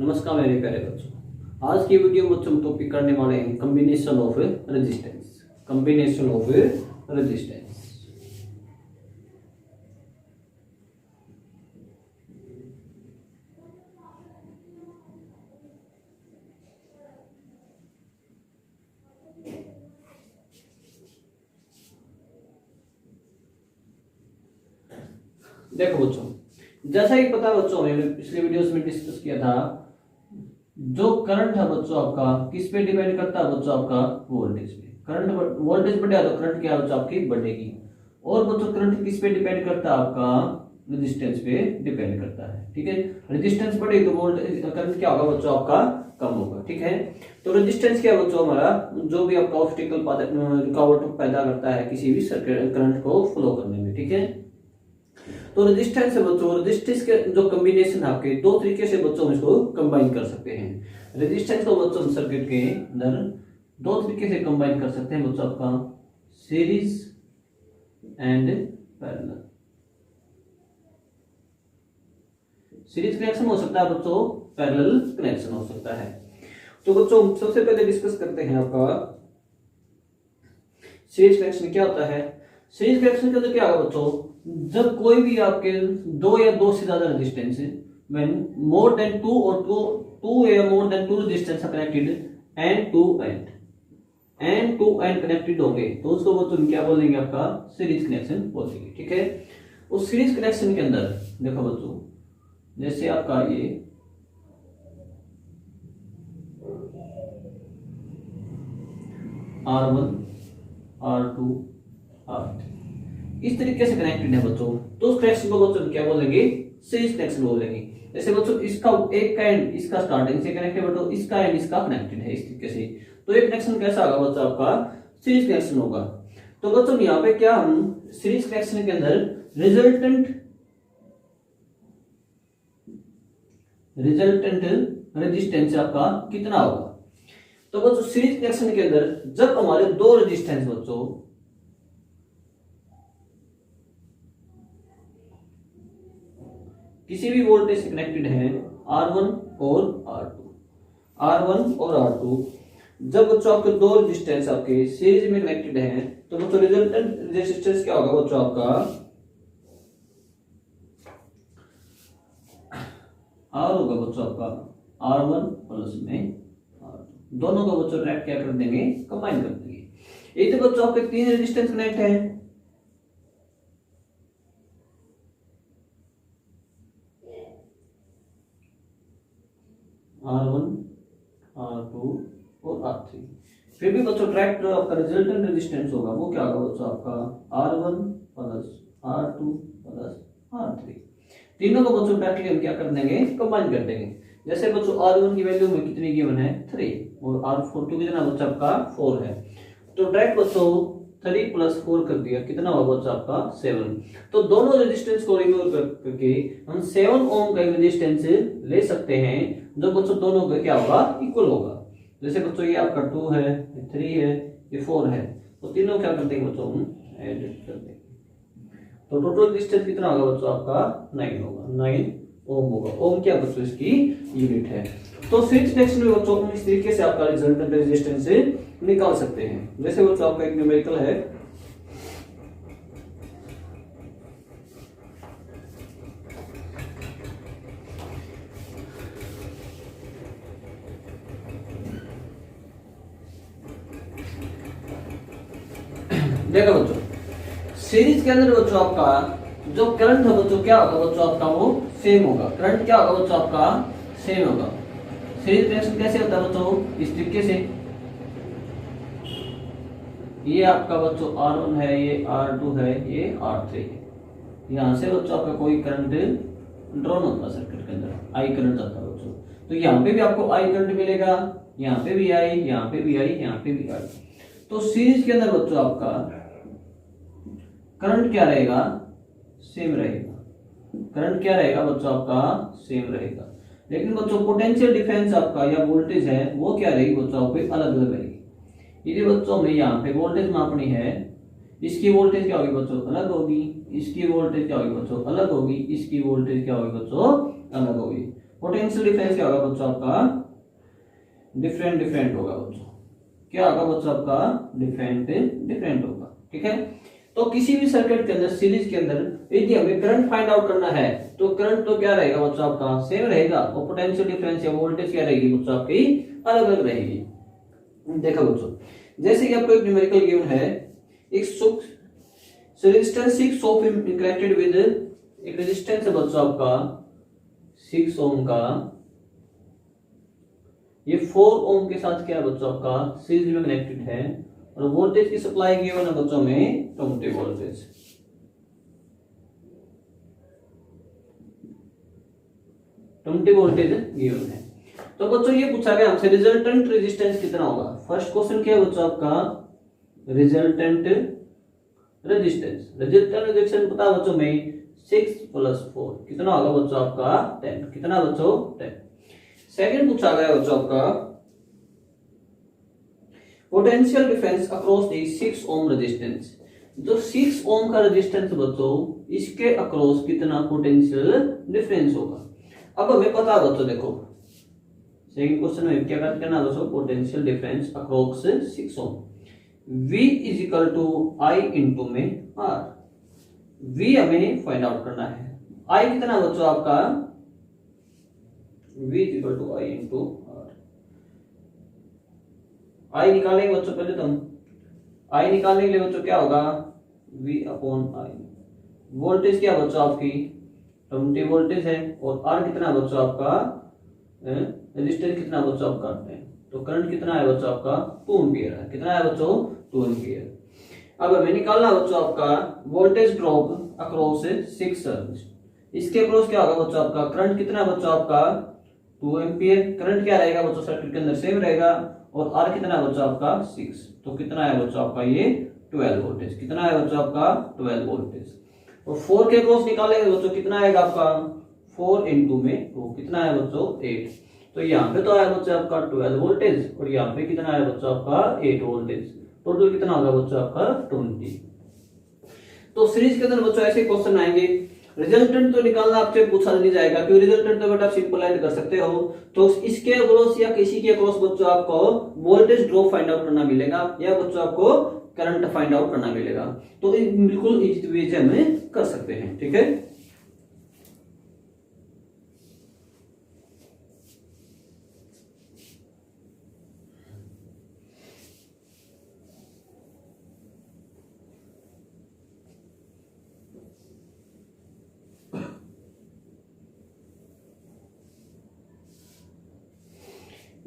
नमस्कार मेरे प्यारे बच्चों। आज की वीडियो में बच्चों टॉपिक करने वाले हैं combination of resistance. Combination of resistance. देखो बच्चों, जैसा कि पता है बच्चों, हमने पिछले वीडियोस में डिस्कस किया था, जो करंट है बच्चों आपका किस पे डिपेंड करता है बच्चों, आपका वोल्टेज पे। करंट वोल्टेज बढ़ेगा तो करंट क्या बच्चों आपकी बढ़ेगी। और बच्चों करंट किस पे डिपेंड करता है, आपका रेजिस्टेंस पे डिपेंड करता है। ठीक है, रेजिस्टेंस बढ़ेगी तो वोल्टेज करंट क्या होगा बच्चों आपका कम होगा। ठीक है, तो रेजिस्टेंस क्या है बच्चों, हमारा जो भी आपका ऑब्स्टिकल रुकावट पैदा करता है किसी भी सर्किट करंट को फ्लो करने में। ठीक है, तो रेजिस्टेंस है बच्चों, रेजिस्टेंस के जो कॉम्बिनेशन आपके दो तरीके से बच्चों इसको कंबाइन कर सकते हैं। रेजिस्टेंस को बच्चों सर्किट के अंदर दो तरीके से कंबाइन कर सकते हैं बच्चों, आपका series and parallel. Series connection हो सकता है बच्चों, पैरेलल कनेक्शन हो सकता है। तो बच्चों सबसे पहले डिस्कस करते हैं आपका सीरीज कनेक्शन क्या होता है। सीरीज कनेक्शन के अंदर क्या होगा बच्चों, जब कोई भी आपके दो या दो से ज्यादा resistance when more than two और टू या more than two resistance are connected end to end connected होंगे तो उसको बच्चों क्या बोलेंगे, आपका सीरीज कनेक्शन बोलेंगे। ठीक है, उस सीरीज कनेक्शन के अंदर देखो बच्चों, जैसे आपका ये R1 R2 R3 इस तरीके से कनेक्टेड है बच्चों, तो उस कनेक्शन को बच्चों क्या बोलेंगे, सीरीज कनेक्शन बोलेंगे। जैसे बच्चों इसका एक का एंड इसका स्टार्टिंग से कनेक्टेड है, इसका एंड इसका कनेक्टेड है इस तरीके से, तो ये कनेक्शन कैसा होगा बच्चों, आपका सीरीज कनेक्शन होगा। तो बच्चों यहाँ पे क्या हम सीरीज कनेक्शन के अंदर रिजल्टेंट रेजिस्टेंस आपका कितना होगा। तो बच्चों सीरीज कनेक्शन के अंदर जब हमारे दो रेजिस्टेंस बच्चों किसी भी वोल्टेज से कनेक्टेड है R1 और R2, जब बच्चों आपके दो रेजिस्टेंस आपके सीरीज में कनेक्टेड हैं तो बच्चों रिजल्टेंट रेजिस्टेंस क्या होगा बच्चों, आपका R होगा बच्चों, आपका R1 प्लस में R2, दोनों को बच्चों डायरेक्ट क्या कर देंगे, कंबाइन कर देंगे। ये तो बच्चों आपके तीन रेजिस्टेंस कनेक्ट है, R1 R2 और R3। फिर भी बच्चों डायरेक्ट आपका रिजल्टेंट रेजिस्टेंस होगा वो क्या होगा बच्चों, आपका R1 plus R2 plus R3। तीनों को बच्चों डायरेक्टली हम क्या कर देंगे, कंबाइन कर देंगे। जैसे बच्चों R1 की वैल्यू में कितनी गिवन है 3 और R42 कितना बच्चा आपका 4 है, तो डायरेक्ट बच्चों 3 प्लस 4 कर दिया, कितना होगा बच्चा आपका 7। तो दोनों रेजिस्टेंस को रिमूव करके हम 7 ओम का रेजिस्टेंस ले सकते हैं जो बच्चों दोनों का क्या होगा, इक्वल होगा। जैसे बच्चों ये आपका 2 है, ये 3 है, ये 4 है, तो तीनों क्या कर देंगे बच्चों, हम ऐड कर देंगे। तो टोटल रेजिस्टेंस कितना होगा बच्चों, आपका 9 होगा, 9 ओम होगा। ओम क्या बच्चों इसकी यूनिट है। तो सीरीज कनेक्शन में बच्चों हम इस तरीके से आपका रिजल्टेंट रेजिस्टेंस निकाल सकते हैं। जैसे बच्चों आपका एक न्यूमेरिकल है, देखो बच्चों सीरीज के अंदर बच्चों आपका जो करंट है बच्चों क्या होगा बच्चों, आपका वो सेम होगा। करंट क्या होगा बच्चों, आपका सेम होगा। सीरीज कनेक्शन कैसे होता है बच्चों, इस तरीके से, ये आपका बच्चों R1 है, ये R2 है, ये R3 है। यहां से बच्चों आपका कोई करंट ड्रॉन होता है सर्किट के अंदर, आई करंट आता है बच्चों। तो यहाँ पे भी आपको आई करंट मिलेगा, यहाँ पे भी आई, यहाँ पे भी आई, यहाँ पे भी आई। तो सीरीज के अंदर बच्चों आपका करंट क्या रहेगा, सेम रहेगा। करंट क्या रहेगा बच्चों, आपका सेम रहेगा। लेकिन बच्चों पोटेंशियल डिफरेंस आपका या वोल्टेज है वो क्या रहेगी बच्चों, आपको अलग अलग रहेगी। यदि बच्चों में यहाँ पे वोल्टेज मापनी है, इसकी वोल्टेज क्या होगी बच्चों, अलग होगी, इसकी वोल्टेज क्या होगी बच्चों, अलग होगी, इसकी वोल्टेज क्या होगी बच्चों, अलग होगी। पोटेंशियल डिफरेंस क्या होगा बच्चों आपका, डिफरेंट डिफरेंट होगा बच्चों, क्या होगा बच्चों आपका, डिफरेंट डिफरेंट होगा। ठीक है, तो किसी भी सर्किट के अंदर, सीरीज के अंदर यदि हमें करंट फाइंड आउट करना है तो करंट तो क्या रहेगा बच्चों आपका, सेम रहेगा, और पोटेंशियल डिफरेंस या वोल्टेज क्या रहेगी बच्चों आपकी, अलग अलग रहेगी। देखो बच्चों, जैसे कि आपको एक न्यूमेरिकल गिवन है, एक रेजिस्टेंस 6 ओम कनेक्टेड विद एक रेजिस्टेंस है बच्चों आपका 6 ओम का, ये 4 ओम के साथ क्या है बच्चों आपका, सीरीज में कनेक्टेड है, और वोल्टेज की सप्लाई गिवन है बच्चों में 20 वोल्टेज। वोल्टेज गिवन है। तो बच्चों ये पूछा गया हमसे रिजल्टेंट रेजिस्टेंस कितना होगा। फर्स्ट क्वेश्चन क्या है बच्चों आपका, रिजल्टेंट रेजिस्टेंस। रेजिस्टेंट रेजिस्टेंस पता है बच्चों में 6 + 4 कितना होगा बच्चों आपका, 10। कितना बच्चों, 10। सेकंड पूछा गया बच्चों आपका potential difference across the 6 ohm resistance. जो 6 ओम का रेजिस्टेंस बच्चों, इसके अक्रॉस कितना पोटेंशियल डिफरेंस होगा। अब हमें पता है बच्चों, देखो सेकंड क्वेश्चन में क्या करना है बच्चों, potential difference across 6 ohm. V = I × में R। V हमें फाइंड आउट करना है। I कितना बच्चों आपका, V = I × R। I निकालेंगे बच्चों, पहले तुम I निकालने के लिए बच्चों क्या होगा, V/I। वोल्टेज क्या बच्चों आपकी 20 वोल्टेज है, और R कितना बच्चों आपका, रेजिस्टेंस कितना बच्चों आपका 10। तो करंट कितना है बच्चों आपका, 2 एम्पीयर है। कितना है बच्चों, 2 एम्पीयर। अब हमें निकालना बच्चों आपका वोल्टेज ड्रॉप अक्रॉस 6 ओम। इसके अक्रॉस क्या होगा बच्चों आपका, करंट कितना बच्चों आपका 2 एम्पीयर। करंट क्या रहेगा बच्चों, सर्किट के अंदर सेम रहेगा, और R कितना है बच्चों आपका 6। तो कितना है बच्चों आपका ये 12 वोल्टेज। कितना है बच्चों आपका 12 वोल्टेज। और 4 के अक्रॉस निकालेंगे बच्चों, कितना आएगा आपका 4 × में 2 कितना है बच्चों 8। तो यहाँ पे तो आया बच्चों आपका 12 वोल्टेज, और यहाँ पे कितना है बच्चों आपका 8 वोल्टेज। टोटल कितना होगा बच्चों आपका 20। तो सीरीज के अंदर बच्चों ऐसे क्वेश्चन आएंगे। रिजल्टेंट तो निकालना आपसे पूछा नहीं जाएगा, क्योंकि रिजल्टेंट तो बेटा सिंपल ऐड कर सकते हो। तो इसके अक्रॉस या किसी के अक्रॉस बच्चों आपको वोल्टेज ड्रॉप फाइंड आउट करना मिलेगा, या बच्चों आपको करंट फाइंड आउट करना मिलेगा। तो बिल्कुल इजी वे से हम कर सकते हैं। ठीक है,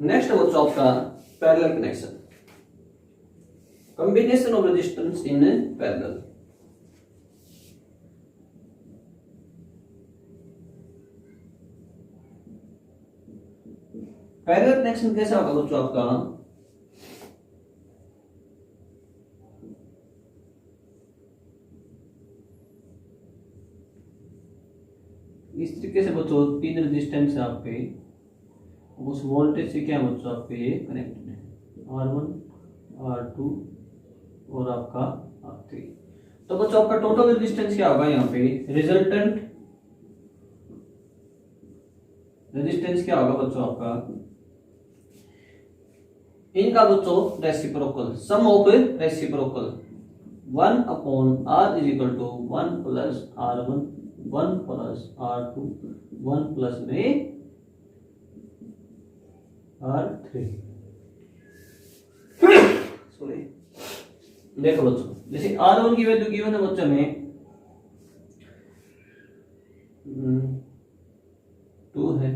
नेक्स्ट बच्चों आपका parallel connection, combination of resistance in parallel. Parallel connection कैसा होगा बच्चों आपका, इस तरीके से बच्चों 3 रेजिस्टेंस है आपके, उस वोल्टेज से क्या बच्चों आपके ये कनेक्टेड है, R1 R2 और आपका R3। तो बच्चों आपका टोटल रेजिस्टेंस क्या होगा, यहाँ पे रिजल्टेंट रेजिस्टेंस क्या होगा बच्चों आपका, इनका बच्चों reciprocal, some of reciprocal 1/R = 1 + R1 1 + R2 1 + में R3। सॉरी, देखो बच्चों, जैसे R1 की वैल्यू गिवन है बच्चों में 2 है,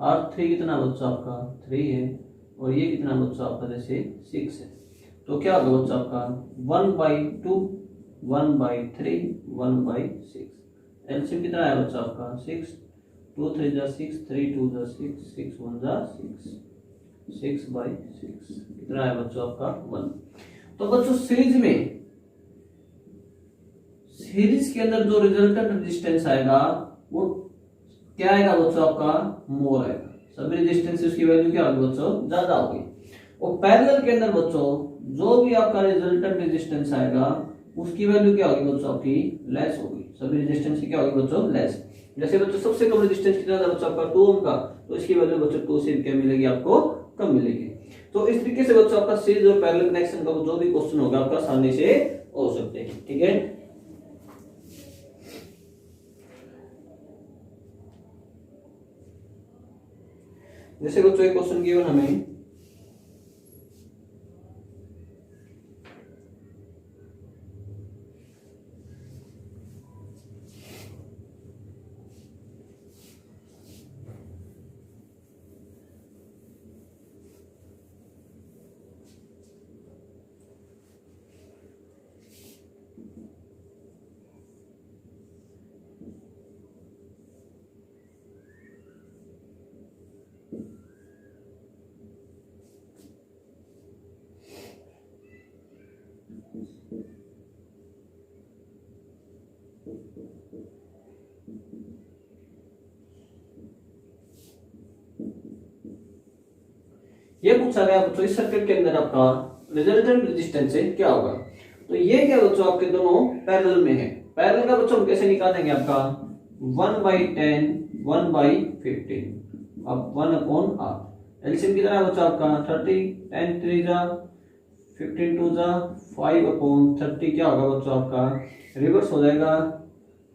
R3 कितना बच्चों आपका 3 है, और ये कितना बच्चों आपका जैसे 6 है। तो क्या होगा बच्चों आपका 1/2 1/3 1/6। एलसीएम कितना है बच्चों आपका 6, 2 3 जा 6, 3 2 जा 6, 6 1 जा 6, 6/6 कितना है बच्चों आपका 1। तो बच्चों सीरीज के अंदर जो रिजल्टेंट रेजिस्टेंस आएगा वो क्या आएगा बच्चों आपका मोर आएगा। सभी रेजिस्टेंस की वैल्यू क्या होगी बच्चों ज्यादा होगी। और पैरेलल के अंदर बच्चों जो भी आपका रिजल्टेंट रेजिस्टेंस आएगा उसकी वैल्यू क्या होगी बच्चों आपकी लेस होगी। सभी रेजिस्टेंस की क्या होगी बच्चों लेस। जैसे बच्चों सबसे कम रेजिस्टेंस कितना था बच्चों आपका 2 ओम का, तो इसकी वैल्यू बच्चों 2 से क्या मिलेगी आपको, कम मिलेगी। तो इस तरीके से बच्चों आपका सीरीज और पैरेलल कनेक्शन का जो भी क्वेश्चन होगा आपका आसानी से हो सकते हैं। ठीक है, जैसे बच्चों एक क्वेश्चन गिवन हमें ये पूछा गया बच्चों इस सर्किट के अंदर आपका रिजल्टेंट रेजिस्टेंस है क्या होगा। तो ये क्या बच्चों आपके दोनों पैरेलल में है। पैरेलल का बच्चों हम कैसे निकालेंगे, आपका 1/10 1/15 अब 1/R। एलसीएम कितना है बच्चों आपका 30, 10 3 जा 15 2 जा 5/30 क्या होगा बच्चों आपका, रिवर्स हो जाएगा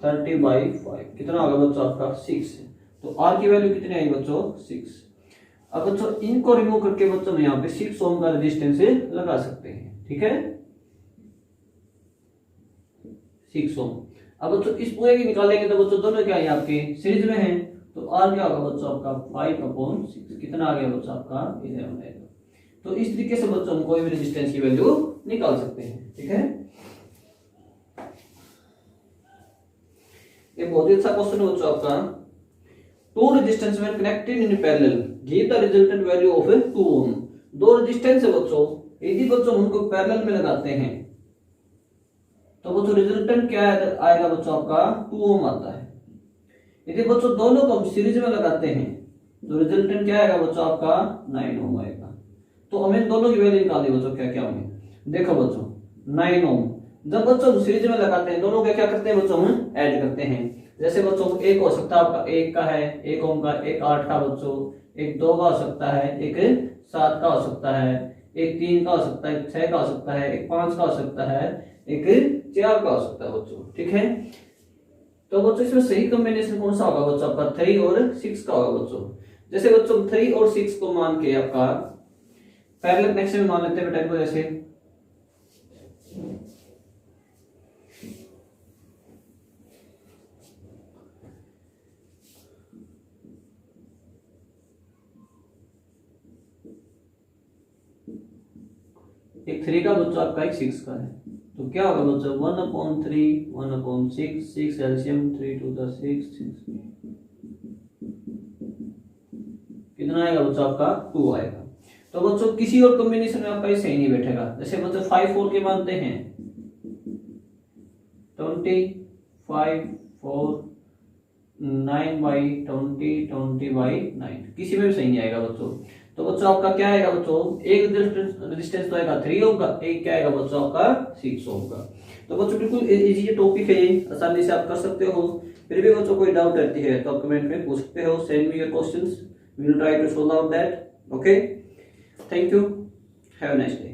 30/5 कितना होगा बच्चों आपका 6। तो आर की वैल्यू कितनी आई बच्चों 6। अब बच्चों इनको रिमूव करके बच्चों यहाँ पे 6 ओम का रेजिस्टेंस लगा सकते हैं। ठीक है 6 ओम। अब बच्चों इस पूरे की निकालेंगे तो बच्चों दोनों क्या है आपके सीरीज में हैं, तो आर क्या होगा बच्चों आपका 5/6 कितना आ गया बच्चों आपका 11 आएगा। तो इस तरीके से बच्चों हम कोई भी रेजिस्टेंस की वैल्यू निकाल सकते हैं। ठीक है, ये बहुत ही अच्छा क्वेश्चन है बच्चों आपका। Two resistance when connected in parallel give the resultant value of 2 ohm। दो रेजिस्टेंस है बच्चों, यदि बच्चों उनको पैरेलल में लगाते हैं तो बच्चों रिजल्टेंट क्या आएगा बच्चों आपका 2 ओम आता है। यदि बच्चों दोनों को हम सीरीज में लगाते हैं तो रिजल्टेंट क्या आएगा बच्चों आपका 9 ओम आएगा। तो हमें दोनों की वैल्यू निकालनी बच्चों क्या क्या होंगे, देखो बच्चों 9 ओम जब बच्चों सीरीज में लगाते हैं दोनों क्या क्या करते हैं बच्चों हम ऐड करते हैं। जैसे बच्चों एक हो सकता है आपका 1 का है 1 ओम का, एक 8 का बच्चों, एक 2 का हो सकता है, एक 7 का हो सकता है, एक 3 का हो सकता है, एक 6 का हो सकता है, एक 5 का हो सकता है, एक 4 का हो सकता है बच्चों। ठीक है, तो बच्चों इसमें सही कॉम्बिनेशन कौन सा होगा बच्चों आपका 3 और 6 का होगा बच्चों। जैसे बच्चों 3 और 6 को मान के आपका पैरेलल कनेक्शन में मान लेते हैं बेटा को, जैसे एक 3 का बच्चों आपका एक 6 का है, तो क्या होगा बच्चों 1/3 1/6 6 एलसीएम 3 2 6 6 कितना आएगा बच्चों आपका 2 आएगा। तो बच्चों किसी और कॉम्बिनेशन में आपका ये सही नहीं बैठेगा। जैसे बच्चों 5 4 के मानते हैं 20 5 4 9/20 20/9 किसी में भी सही नहीं आएगा बच्चों। तो बच्चों आपका क्या आएगा बच्चों, एक रेजिस्टेंस तो आएगा 3 ओम का, एक क्या आएगा बच्चों आपका 6 ओम का। तो बच्चों बिल्कुल इजी टॉपिक है, ये आसानी से आप कर सकते हो। फिर भी बच्चों कोई डाउट रहती है तो आप कमेंट में पूछ सकते हो। Send me your questions, we will try to solve out that. Okay, thank you, have a nice day.